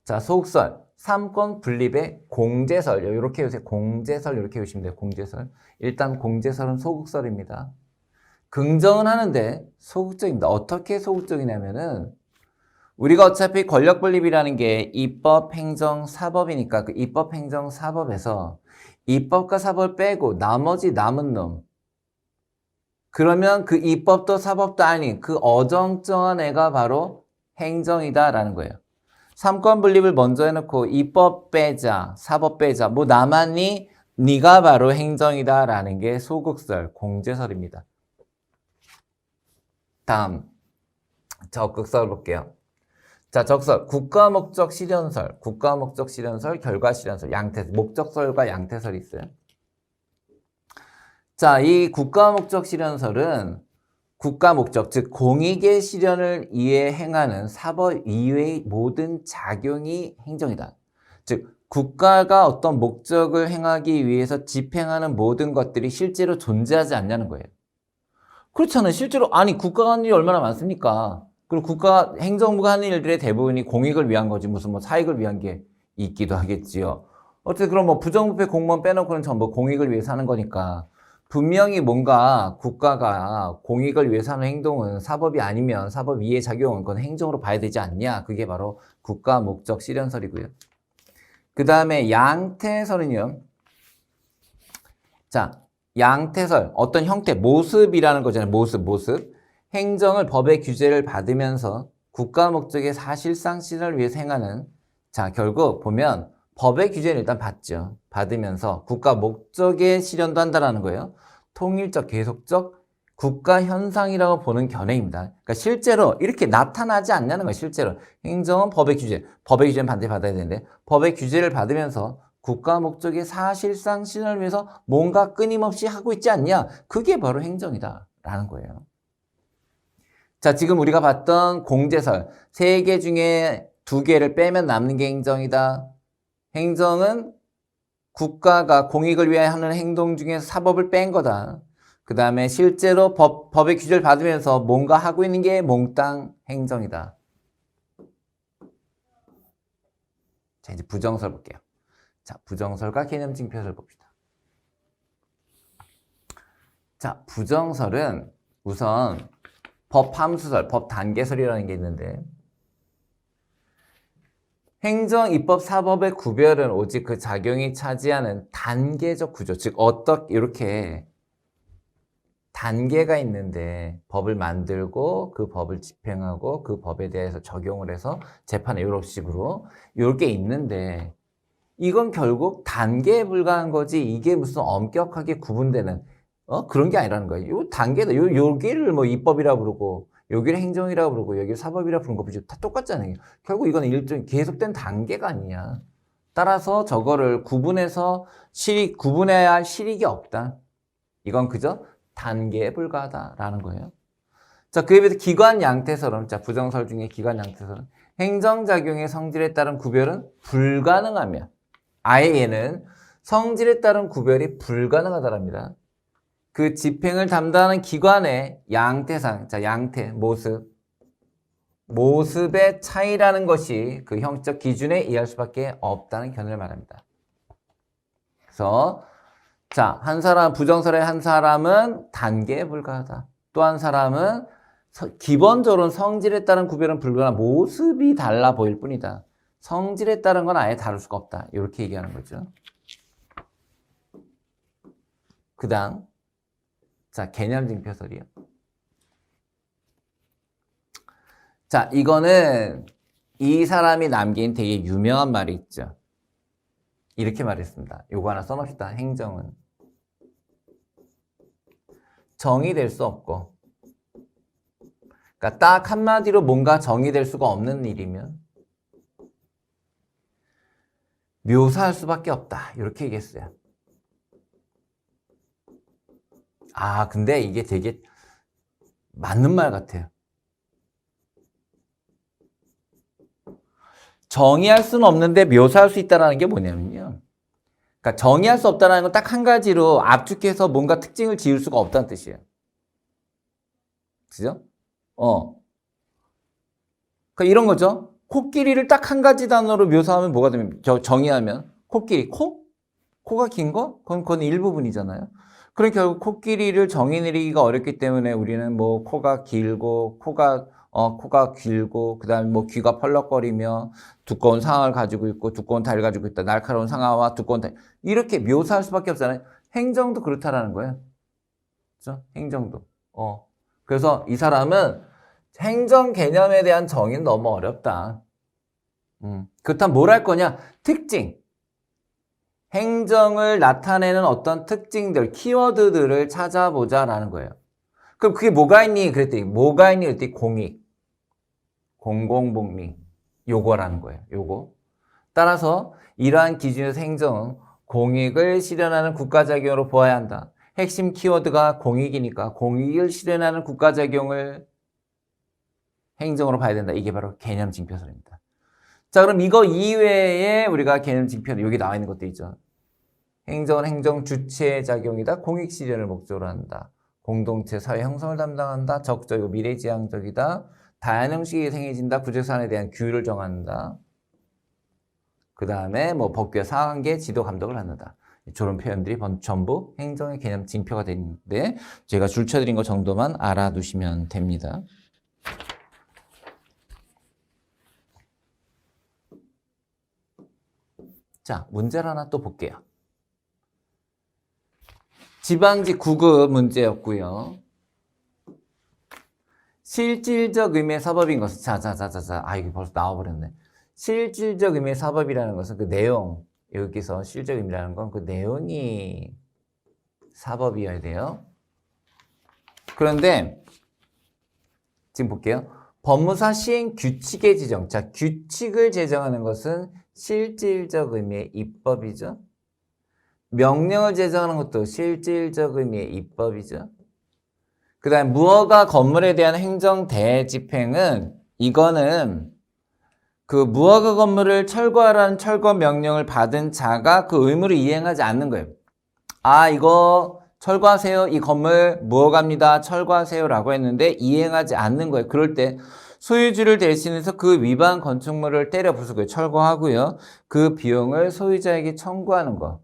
자, 소극설. 삼권 분립의 공제설, 이렇게 요새 공제설 이렇게 보시면 돼요. 공제설. 일단 공제설은 소극설입니다. 긍정은 하는데 소극적입니다. 어떻게 소극적이냐면은 우리가 어차피 권력 분립이라는 게 입법, 행정, 사법이니까 그 입법, 행정, 사법에서 입법과 사법을 빼고 나머지 남은 놈, 그러면 그 입법도 사법도 아닌 그 어정쩡한 애가 바로 행정이다라는 거예요. 삼권 분립을 먼저 해놓고 입법 빼자, 사법 빼자, 뭐 남았니? 네가 바로 행정이다라는 게 소극설, 공제설입니다. 다음 적극설 볼게요. 자, 적설, 국가목적 실현설, 국가목적 실현설, 결과실현설, 양태설, 목적설과 양태설이 있어요. 자, 이 국가목적 실현설은 국가목적, 즉 공익의 실현을 위해 행하는 사법 이외의 모든 작용이 행정이다. 즉 국가가 어떤 목적을 행하기 위해서 집행하는 모든 것들이 실제로 존재하지 않냐는 거예요. 그렇잖아요. 실제로 아니 국가가 하는 일이 얼마나 많습니까? 그리고 국가 행정부가 하는 일들의 대부분이 공익을 위한 거지 무슨 뭐 사익을 위한 게 있기도 하겠지요. 어쨌든 그럼 뭐 부정부패 공무원 빼놓고는 전부 공익을 위해서 하는 거니까 분명히 뭔가 국가가 공익을 위해서 하는 행동은 사법이 아니면 사법 이해 작용은 그건 행정으로 봐야 되지 않냐. 그게 바로 국가 목적 실현설이고요. 그 다음에 양태설은요. 자, 양태설 어떤 형태 모습이라는 거잖아요. 모습. 행정을 법의 규제를 받으면서 국가 목적의 사실상 실현을 위해서 행하는 자 결국 보면 법의 규제를 일단 받죠. 받으면서 국가 목적의 실현도 한다는 거예요. 통일적, 계속적 국가 현상이라고 보는 견해입니다. 그러니까 실제로 이렇게 나타나지 않냐는 거예요. 실제로 행정은 법의 규제, 법의 규제는 반드시 받아야 되는데 법의 규제를 받으면서 국가 목적의 사실상 실현을 위해서 뭔가 끊임없이 하고 있지 않냐? 그게 바로 행정이다라는 거예요. 자, 지금 우리가 봤던 공제설 3개 중에 2개를 빼면 남는 게 행정이다. 행정은 국가가 공익을 위해 하는 행동 중에서 사법을 뺀 거다. 그 다음에 실제로 법의 규제를 받으면서 뭔가 하고 있는 게 몽땅 행정이다. 자, 이제 부정설 볼게요. 자, 부정설과 개념증표설 봅시다. 자, 부정설은 우선 법 함수설, 법 단계설이라는 게 있는데 행정, 입법, 사법의 구별은 오직 그 작용이 차지하는 단계적 구조, 즉 이렇게 단계가 있는데 법을 만들고 그 법을 집행하고 그 법에 대해서 적용을 해서 재판에 이런 식으로 이렇게 있는데 이건 결국 단계에 불과한 거지 이게 무슨 엄격하게 구분되는 그런 게 아니라는 거예요. 요 단계다. 여기를 뭐 입법이라 부르고 여기를 행정이라 부르고 여기를 사법이라 부르는 거 다 똑같잖아요. 결국 이건 일종 계속된 단계가 아니냐. 따라서 저거를 구분해서 구분해야 할 실익이 없다. 이건 그저 단계에 불과하다라는 거예요. 자, 그에 비해서 기관 양태설은 자, 부정설 중에 기관 양태설은 행정작용의 성질에 따른 구별은 불가능하며 아예 얘는 성질에 따른 구별이 불가능하다랍니다. 그 집행을 담당하는 기관의 양태상, 자, 양태, 모습의 차이라는 것이 그 형식적 기준에 의할 수밖에 없다는 견해를 말합니다. 그래서 자, 부정설의 한 사람은 단계에 불과하다. 또 한 사람은 기본적으로 성질에 따른 구별은 불가능한 모습이 달라 보일 뿐이다. 성질에 따른 건 아예 다룰 수가 없다. 이렇게 얘기하는 거죠. 그 다음 자, 개념증표설이요. 자, 이거는 이 사람이 남긴 되게 유명한 말이 있죠. 이렇게 말했습니다. 요거 하나 써놓읍시다. 행정은 정의될 수 없고 그러니까 딱 한마디로 뭔가 정의될 수가 없는 일이면 묘사할 수밖에 없다. 이렇게 얘기했어요. 아, 근데 이게 되게 맞는 말 같아요. 정의할 수는 없는데 묘사할 수 있다는 게 뭐냐면요. 그러니까 정의할 수 없다는 건 딱 한 가지로 압축해서 뭔가 특징을 지을 수가 없다는 뜻이에요. 그죠? 그러니까 이런 거죠. 코끼리를 딱 한 가지 단어로 묘사하면 뭐가 되면, 정의하면, 코끼리, 코? 코가 긴 거? 그건 일부분이잖아요. 그러니까 결국 코끼리를 정의 내리기가 어렵기 때문에 우리는 뭐 코가 길고, 코가 길고, 그 다음에 뭐 귀가 펄럭거리며, 두꺼운 상아를 가지고 있고, 두꺼운 다리를 가지고 있다. 날카로운 상아와 두꺼운 다리. 이렇게 묘사할 수밖에 없잖아요. 행정도 그렇다라는 거예요. 그죠? 행정도. 그래서 이 사람은 행정 개념에 대한 정의는 너무 어렵다. 그렇다면 뭘 할 거냐? 특징. 행정을 나타내는 어떤 특징들, 키워드들을 찾아보자라는 거예요. 그럼 그게 뭐가 있니? 그랬더니 공익, 공공복리, 요거라는 거예요. 요거. 따라서 이러한 기준에서 행정은 공익을 실현하는 국가작용으로 보아야 한다. 핵심 키워드가 공익이니까 공익을 실현하는 국가작용을 행정으로 봐야 된다. 이게 바로 개념 징표설입니다. 자, 그럼 이거 이외에 우리가 개념 징표, 여기 나와 있는 것도 있죠. 행정은 행정 주체의 작용이다. 공익 실현을 목적으로 한다. 공동체 사회 형성을 담당한다. 적극적이고 미래지향적이다. 다양한 형식이 생겨진다. 구체사안에 대한 규율을 정한다. 그 다음에 뭐 법규와 사관계 지도 감독을 한다. 저런 표현들이 전부 행정의 개념 징표가 되는데 제가 줄쳐드린 것 정도만 알아두시면 됩니다. 자, 문제를 하나 또 볼게요. 지방직 9급 문제였고요. 실질적 의미의 사법인 것은 이게 벌써 나와버렸네. 실질적 의미의 사법이라는 것은 그 내용, 여기서 실질적 의미라는 건 그 내용이 사법이어야 돼요. 그런데 지금 볼게요. 법무사 시행 규칙의 지정. 자, 규칙을 제정하는 것은 실질적 의미의 입법이죠. 명령을 제정하는 것도 실질적 의미의 입법이죠. 그 다음에 무허가 건물에 대한 행정 대집행은 이거는 그 무허가 건물을 철거하라는 철거 명령을 받은 자가 그 의무를 이행하지 않는 거예요. 이거 철거하세요. 이 건물 무허가입니다. 철거하세요. 라고 했는데 이행하지 않는 거예요. 그럴 때 소유주를 대신해서 그 위반 건축물을 때려 부수고요. 철거하고요. 그 비용을 소유자에게 청구하는 거.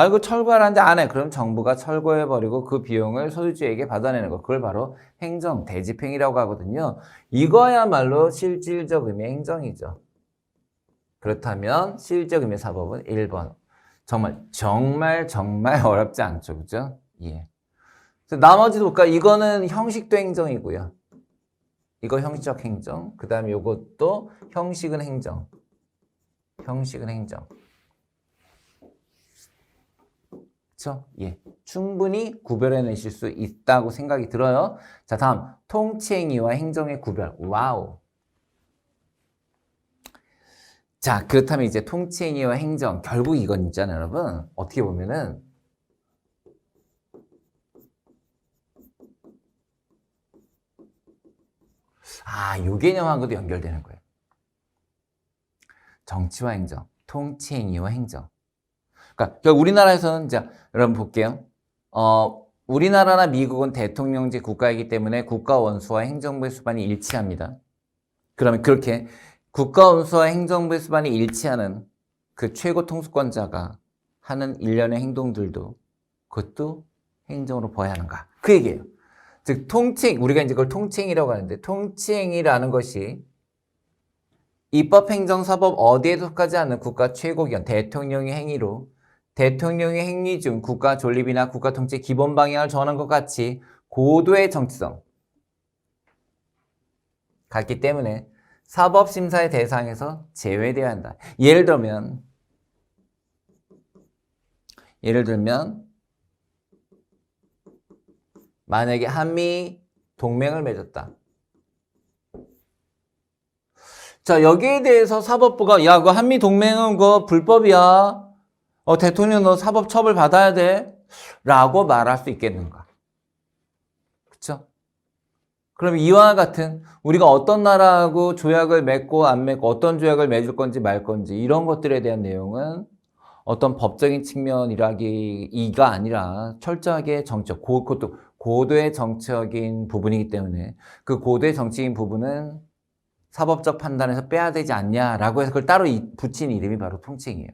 이거 철거하라는데 안 해. 그럼 정부가 철거해버리고 그 비용을 소유주에게 받아내는 거. 그걸 바로 행정 대집행이라고 하거든요. 이거야말로 실질적 의미의 행정이죠. 그렇다면 실질적 의미의 사법은 1번. 정말 어렵지 않죠. 그죠? 예. 나머지도 볼까? 이거는 형식도 행정이고요. 이거 형식적 행정. 그 다음에 이것도 형식은 행정. 형식은 행정. 그렇죠? 예. 충분히 구별해내실 수 있다고 생각이 들어요. 자, 다음 통치행위와 행정의 구별. 와우. 자, 그렇다면 이제 통치행위와 행정, 결국 이건 있잖아요, 여러분. 어떻게 보면은 요 개념하고도 연결되는 거예요. 정치와 행정, 통치행위와 행정. 그러니까 우리나라에서는 이제 여러분 볼게요. 우리나라나 미국은 대통령제 국가이기 때문에 국가 원수와 행정부의 수반이 일치합니다. 그러면 그렇게 국가 원수와 행정부의 수반이 일치하는 그 최고 통수권자가 하는 일련의 행동들도 그것도 행정으로 봐야 하는가? 그 얘기예요. 즉 통치행, 우리가 이제 그걸 통치행위라고 하는데 통치행위라는 것이 입법, 행정, 사법 어디에도 속하지 않는 국가 최고기관 대통령의 행위로 대통령의 행위 중 국가 존립이나 국가 통치 기본 방향을 정하는 것 같이 고도의 정치성 같기 때문에 사법심사의 대상에서 제외되어야 한다. 예를 들면 만약에 한미 동맹을 맺었다. 자, 여기에 대해서 사법부가 그거 한미 동맹은 그거 불법이야. 대통령 너 사법 처벌 받아야 돼. 라고 말할 수 있겠는가? 그쵸? 그럼 이와 같은 우리가 어떤 나라하고 조약을 맺고 안 맺고 어떤 조약을 맺을 건지 말 건지 이런 것들에 대한 내용은 어떤 법적인 측면이라기가 아니라 철저하게 정치적, 그것도 고도의 정치적인 부분이기 때문에 그 고도의 정치적인 부분은 사법적 판단에서 빼야 되지 않냐라고 해서 그걸 따로 붙인 이름이 바로 통치행위예요.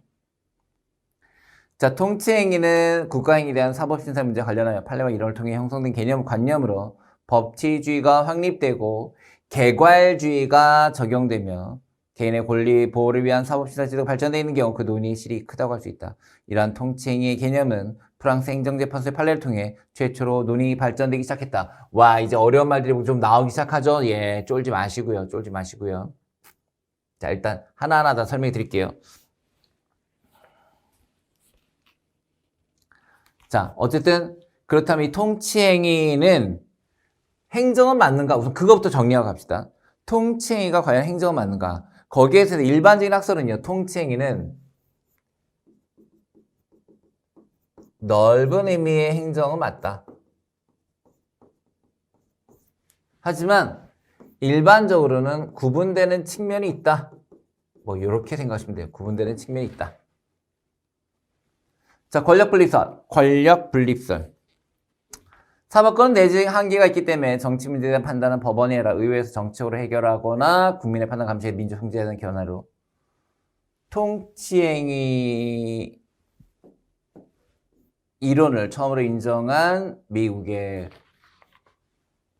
자, 통치행위는 국가행위에 대한 사법심사 문제와 관련하여 판례와 이론을 통해 형성된 개념, 관념으로 법치주의가 확립되고 개괄주의가 적용되며 개인의 권리 보호를 위한 사법심사 제도가 발전되어 있는 경우 그 논의의 실이 크다고 할 수 있다. 이러한 통치행위의 개념은 프랑스 행정재판소의 판례를 통해 최초로 논의 발전되기 시작했다. 와, 이제 어려운 말들이 좀 나오기 시작하죠? 예, 쫄지 마시고요. 쫄지 마시고요. 자, 일단 하나하나 다 설명해 드릴게요. 자, 어쨌든 그렇다면 이 통치행위는 행정은 맞는가? 우선 그것부터 정리하고 갑시다. 통치행위가 과연 행정은 맞는가? 거기에서 일반적인 학설은요. 통치행위는 넓은 의미의 행정은 맞다. 하지만 일반적으로는 구분되는 측면이 있다. 뭐 이렇게 생각하시면 돼요. 구분되는 측면이 있다. 자, 권력분립설. 사법권은 내재적인 한계가 있기 때문에 정치 문제에 대한 판단은 법원이 아니라 의회에서 정책으로 해결하거나 국민의 판단 감시에 민주 통제에 대한 견해로 통치행위 이론을 처음으로 인정한 미국의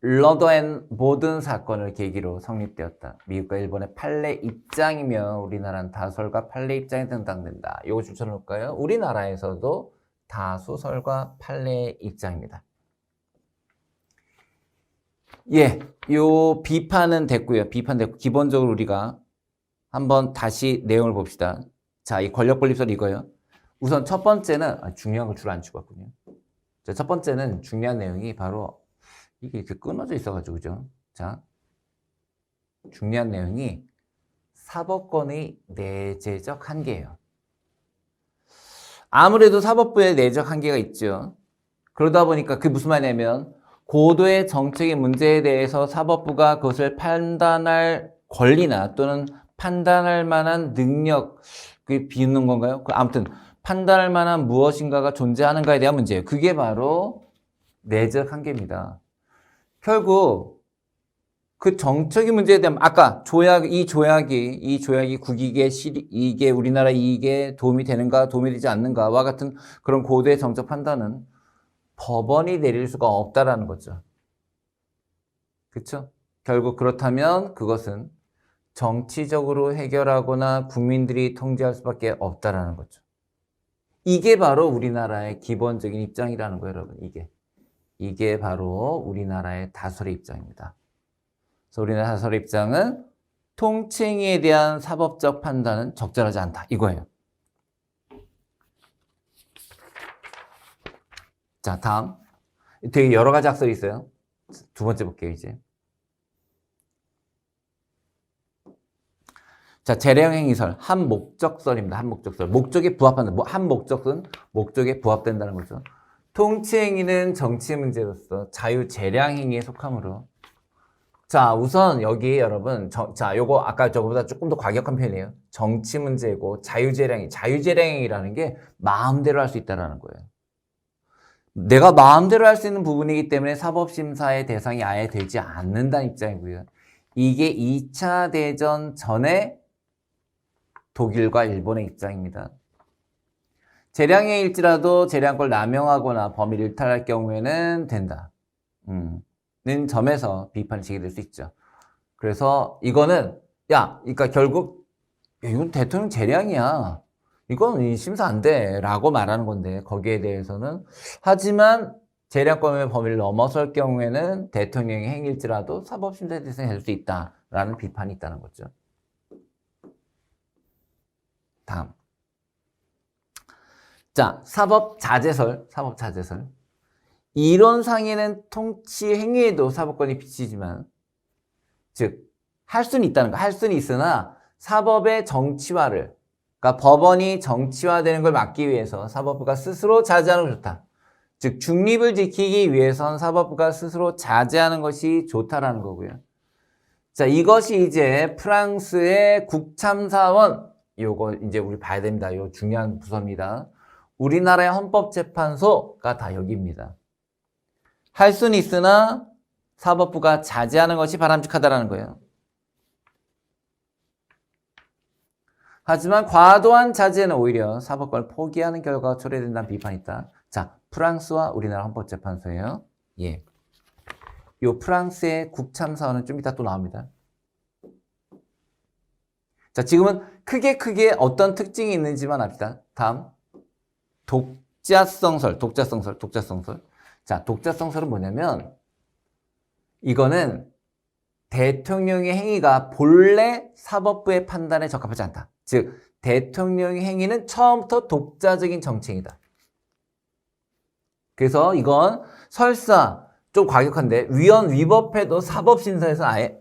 러더 앤 보든 사건을 계기로 성립되었다. 미국과 일본의 판례 입장이며 우리나라는 다수설과 판례 입장에 해당된다. 이거 좀 쳐놓을까요? 우리나라에서도 다수설과 판례 입장입니다. 예, 요 비판은 됐고요. 비판 됐고 기본적으로 우리가 한번 다시 내용을 봅시다. 자, 이 권력분립설 이거요. 우선 첫 번째는 중요한 걸 주로 안 치고 왔군요. 자, 첫 번째는 중요한 내용이 바로 이게 이렇게 끊어져 있어가지고 그죠? 자, 중요한 내용이 사법권의 내재적 한계예요. 아무래도 사법부에 내재적 한계가 있죠. 그러다 보니까 그게 무슨 말이냐면 고도의 정책의 문제에 대해서 사법부가 그것을 판단할 권리나 또는 판단할 만한 능력, 그게 비웃는 건가요? 아무튼 판단할 만한 무엇인가가 존재하는가에 대한 문제예요. 그게 바로 내재적 한계입니다. 결국 그 정책의 문제에 대한 아까 이 조약이 국익에 이게 우리나라 이익에 도움이 되는가 도움이 되지 않는가와 같은 그런 고도의 정책 판단은 법원이 내릴 수가 없다라는 거죠. 그렇죠? 결국 그렇다면 그것은 정치적으로 해결하거나 국민들이 통제할 수밖에 없다라는 거죠. 이게 바로 우리나라의 기본적인 입장이라는 거예요, 여러분. 이게 바로 우리나라의 다수설의 입장입니다. 그래서 우리나라 다수설의 입장은 통치행위에 대한 사법적 판단은 적절하지 않다. 이거예요. 자, 다음. 되게 여러 가지 학설이 있어요. 두 번째 볼게요, 이제. 자, 재량행위설, 한목적설입니다. 한목적설. 목적에 부합한다. 한목적은 목적에 부합된다는 거죠. 통치행위는 정치 문제로서 자유재량행위에 속하므로. 자, 우선 여기 여러분, 자, 요거 아까 저거보다 조금 더 과격한 편이에요. 정치 문제고 자유재량행위라는 게 마음대로 할 수 있다는 거예요. 내가 마음대로 할 수 있는 부분이기 때문에 사법심사의 대상이 아예 되지 않는다는 입장이고요. 이게 2차 대전 전에 독일과 일본의 입장입니다. 재량행위일지라도 재량권을 남용하거나 범위를 일탈할 경우에는 된다. 는 점에서 비판이 제기될 수 있죠. 그래서 이거는 그러니까 결국 이건 대통령 재량이야. 이건 심사 안 돼. 라고 말하는 건데 거기에 대해서는 하지만 재량권의 범위를 넘어설 경우에는 대통령의 행위일지라도 사법심사의 대상이 될 수 있다라는 비판이 있다는 거죠. 다음. 자, 사법자제설. 이론상에는 통치 행위에도 사법권이 비치지만, 즉, 할 수는 있다는 거. 할 수는 있으나 사법의 정치화를, 그러니까 법원이 정치화되는 걸 막기 위해서 사법부가 스스로 자제하는 것이 좋다. 즉, 중립을 지키기 위해선 사법부가 스스로 자제하는 것이 좋다라는 거고요. 자, 이것이 이제 프랑스의 국참사원, 요거 이제 우리 봐야 됩니다. 요 중요한 부서입니다. 우리나라의 헌법재판소가 다 여기입니다. 할 수는 있으나 사법부가 자제하는 것이 바람직하다라는 거예요. 하지만 과도한 자제는 오히려 사법권을 포기하는 결과가 초래된다는 비판이 있다. 자, 프랑스와 우리나라 헌법재판소예요. 예. 요 프랑스의 국참사원은 좀 이따 또 나옵니다. 자, 지금은 크게 어떤 특징이 있는지만 합시다. 다음. 독자성설. 자, 독자성설은 뭐냐면, 이거는 대통령의 행위가 본래 사법부의 판단에 적합하지 않다. 즉, 대통령의 행위는 처음부터 독자적인 정책이다. 그래서 이건 설사 좀 과격한데, 위헌 위법해도 사법심사에서 아예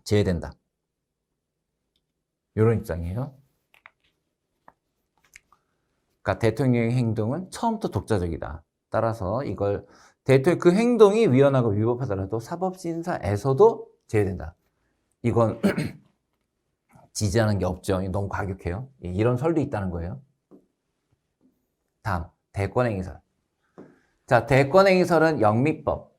제외된다. 이런 입장이에요. 그러니까 대통령의 행동은 처음부터 독자적이다. 따라서 이걸 대통령 그 행동이 위헌하고 위법하더라도 사법심사에서도 제외된다. 이건 지지하는 게 없죠. 너무 과격해요. 이런 설도 있다는 거예요. 다음, 대권행위설. 자, 대권행위설은 영미법.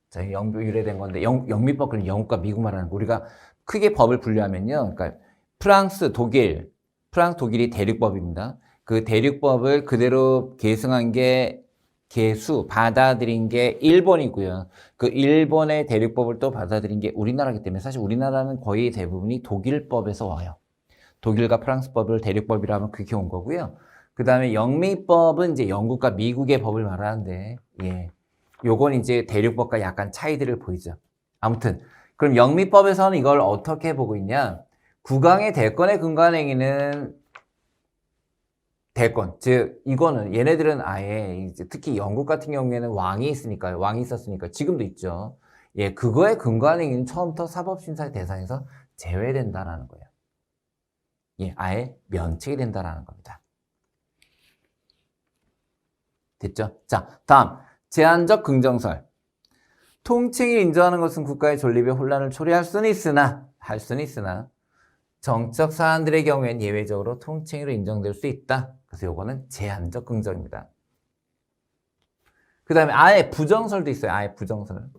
자, 영미 유래된 건데 영미법 그럼 영국과 미국 말하는 거. 우리가 크게 법을 분류하면요. 그러니까 프랑스, 독일이 대륙법입니다. 그 대륙법을 그대로 계승한 게 받아들인 게 일본이고요. 그 일본의 대륙법을 또 받아들인 게 우리나라이기 때문에 사실 우리나라는 거의 대부분이 독일법에서 와요. 독일과 프랑스법을 대륙법이라 하면 그렇게 온 거고요. 그 다음에 영미법은 이제 영국과 미국의 법을 말하는데, 예. 요건 이제 대륙법과 약간 차이들을 보이죠. 아무튼, 그럼 영미법에서는 이걸 어떻게 보고 있냐? 국왕의 대권에 근거한 행위는 대권, 즉 이거는 얘네들은 아예 이제 특히 영국 같은 경우에는 왕이 있었으니까 지금도 있죠. 예, 그거에 근거한 행위는 처음부터 사법심사의 대상에서 제외된다라는 거예요. 예, 아예 면책이 된다라는 겁니다. 됐죠? 자, 다음 제한적 긍정설. 통칭을 인정하는 것은 국가의 존립에 혼란을 초래할 수는 있으나 정적 사안들의 경우엔 예외적으로 통칭으로 인정될 수 있다. 그래서 요거는 제한적 긍정입니다. 그 다음에 아예 부정설도 있어요. 아예 부정설.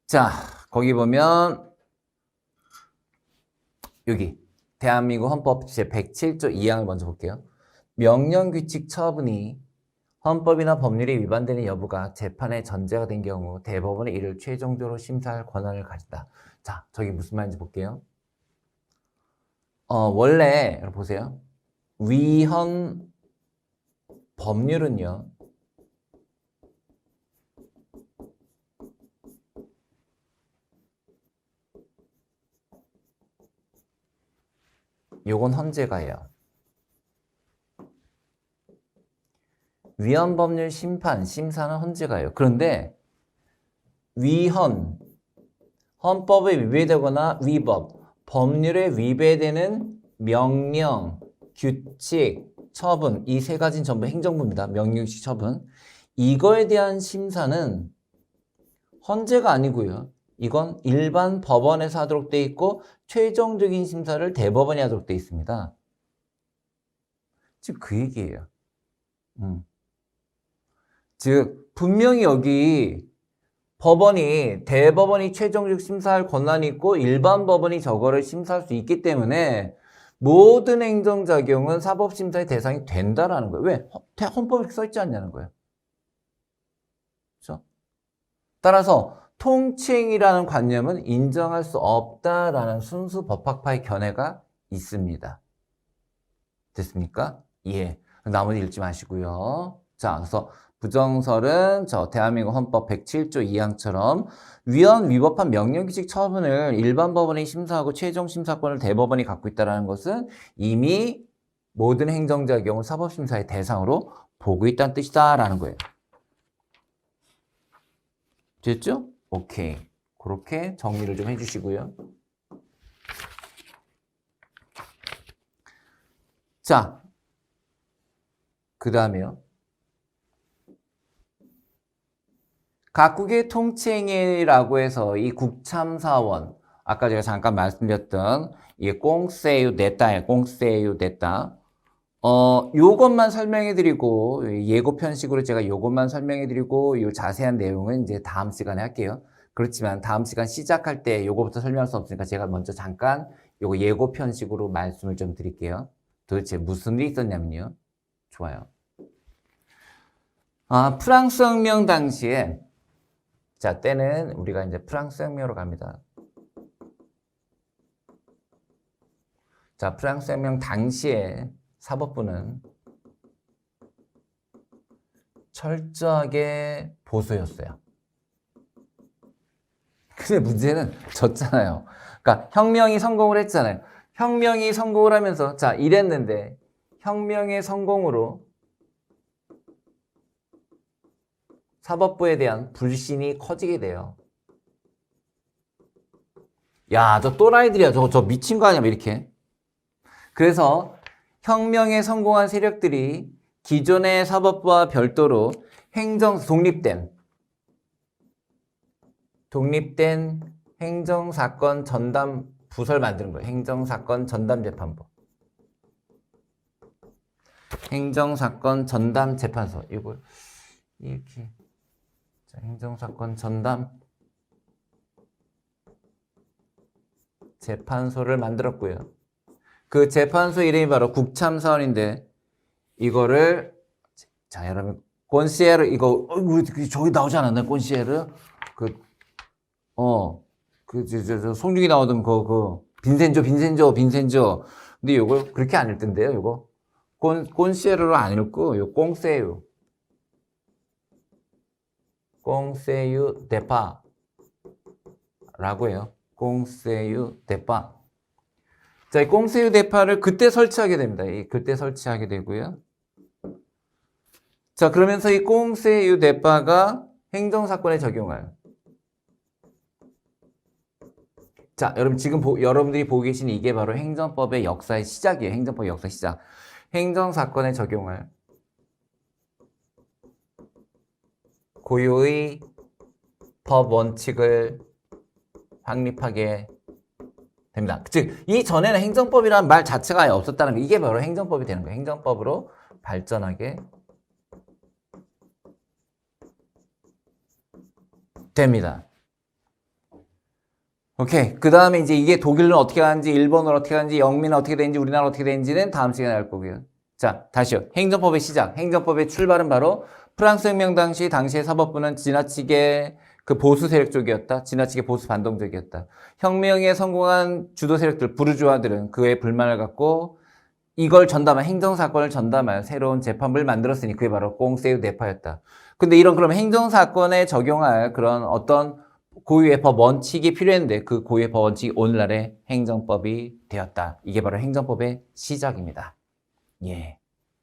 자, 거기 보면 여기 대한민국 헌법 제107조 2항을 먼저 볼게요. 명령규칙 처분이 헌법이나 법률에 위반되는 여부가 재판의 전제가 된 경우 대법원이 이를 최종적으로 심사할 권한을 가진다. 자, 저기 무슨 말인지 볼게요. 원래 보세요. 위헌 법률은요. 요건 헌재가예요. 위헌 법률 심사는 헌재가예요. 그런데 헌법에 위배되거나 위법, 법률에 위배되는 명령, 규칙, 처분, 이 세 가지는 전부 행정부입니다. 명령, 규칙, 처분. 이거에 대한 심사는 헌재가 아니고요. 이건 일반 법원에서 하도록 돼 있고 최종적인 심사를 대법원이 하도록 돼 있습니다. 지금 그 얘기예요. 즉 분명히 여기 대법원이 최종적 심사할 권한이 있고 일반 법원이 저거를 심사할 수 있기 때문에 모든 행정작용은 사법심사의 대상이 된다라는 거예요. 왜? 헌법에 써 있지 않냐는 거예요. 그렇죠? 따라서 통칭이라는 관념은 인정할 수 없다라는 순수 법학파의 견해가 있습니다. 됐습니까? 예. 나머지 읽지 마시고요. 자, 그래서 부정설은 대한민국 헌법 107조 2항처럼 위헌 위법한 명령규칙 처분을 일반 법원이 심사하고 최종 심사권을 대법원이 갖고 있다는 것은 이미 모든 행정작용을 사법심사의 대상으로 보고 있다는 뜻이다라는 거예요. 됐죠? 오케이. 그렇게 정리를 좀 해주시고요. 자, 그 다음에요. 각국의 통칭이라고 해서 이 국참사원, 아까 제가 잠깐 말씀드렸던 이 꽁세유 냈다예요. 꽁세유 냈다. 요것만 설명해드리고 예고 편식으로 제가 요것만 설명해드리고 요 자세한 내용은 이제 다음 시간에 할게요. 그렇지만 다음 시간 시작할 때 요거부터 설명할 수 없으니까 제가 먼저 잠깐 요거 예고편식으로 말씀을 좀 드릴게요. 도대체 무슨 일이 있었냐면요. 좋아요. 프랑스 혁명 당시에, 자, 때는 우리가 이제 프랑스 혁명으로 갑니다. 자, 프랑스 혁명 당시에 사법부는 철저하게 보수였어요. 근데 문제는 졌잖아요. 그러니까 혁명이 성공을 했잖아요. 혁명이 성공을 하면서, 자, 이랬는데, 혁명의 성공으로 사법부에 대한 불신이 커지게 돼요. 야, 저 또라이들이야. 저 미친 거 아니야? 이렇게. 그래서 혁명에 성공한 세력들이 기존의 사법부와 별도로 독립된 행정사건 전담 부서를 만드는 거예요. 행정사건 전담재판부. 행정사건 전담재판소. 이걸 이렇게. 자, 행정사건 전담 재판소를 만들었고요. 그 재판소 이름이 바로 국참사원인데, 이거를, 자, 여러분, 꼰시에르, 이거, 저기 나오지 않았나요? 꼰시에르? 송중기 나오던 빈센조. 근데 요거 그렇게 안 읽던데요, 요거. 꼰시에르로 안 읽고, 요 꽁세유 대파라고 해요. 꽁세유 대파. 자, 이 꽁세유 대파를 그때 설치하게 됩니다. 그때 설치하게 되고요. 자, 그러면서 이 꽁세유 대파가 행정사건에 적용할. 자, 여러분 지금 여러분들이 보고 계신 이게 바로 행정법의 역사의 시작이에요. 행정법 역사의 시작. 행정사건에 적용할 고유의 법 원칙을 확립하게 됩니다. 즉, 이 전에는 행정법이라는 말 자체가 아예 없었다는 거. 이게 바로 행정법이 되는 거예요. 행정법으로 발전하게 됩니다. 오케이. 그 다음에 이제 이게 독일은 어떻게 가는지, 일본은 어떻게 가는지, 영민은 어떻게 되는지, 우리나라 어떻게 되는지는 다음 시간에 알 거고요. 자, 다시요. 행정법의 시작. 행정법의 출발은 바로 프랑스 혁명 당시의 사법부는 지나치게 보수 세력 쪽이었다. 지나치게 보수 반동적이었다. 혁명에 성공한 주도 세력들, 부르주아들은 그에 불만을 갖고 이걸 전담한, 행정사건을 전담한 새로운 재판부를 만들었으니 그게 바로 꽁세유 대파였다. 근데 그럼 행정사건에 적용할 그런 어떤 고유의 법 원칙이 필요했는데 그 고유의 법 원칙이 오늘날의 행정법이 되었다. 이게 바로 행정법의 시작입니다. 예.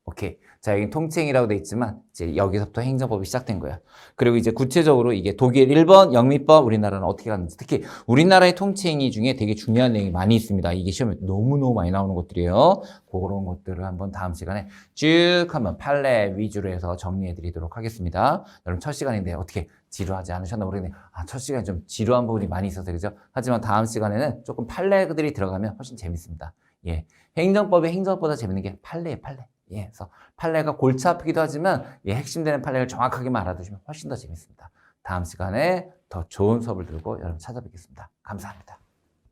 오케이. 자, 여기 통칭이라고 돼 있지만 이제 여기서부터 행정법이 시작된 거야. 그리고 이제 구체적으로 이게 독일, 일본, 영미법, 우리나라는 어떻게 갔는지, 특히 우리나라의 통칭이 중에 되게 중요한 내용이 많이 있습니다. 이게 시험에 너무너무 많이 나오는 것들이에요. 그런 것들을 한번 다음 시간에 쭉 한번 판례 위주로 해서 정리해 드리도록 하겠습니다. 여러분 첫 시간인데 어떻게 지루하지 않으셨나 모르겠네요. 첫 시간에 좀 지루한 부분이 많이 있어서 그죠? 하지만 다음 시간에는 조금 판례들이 들어가면 훨씬 재밌습니다. 예. 행정법보다 재밌는 게 판례예요, 판례. 예, 그래서 판례가 골치 아프기도 하지만 핵심되는 판례를 정확하게만 알아두시면 훨씬 더 재밌습니다. 다음 시간에 더 좋은 수업을 들고 여러분 찾아뵙겠습니다. 감사합니다.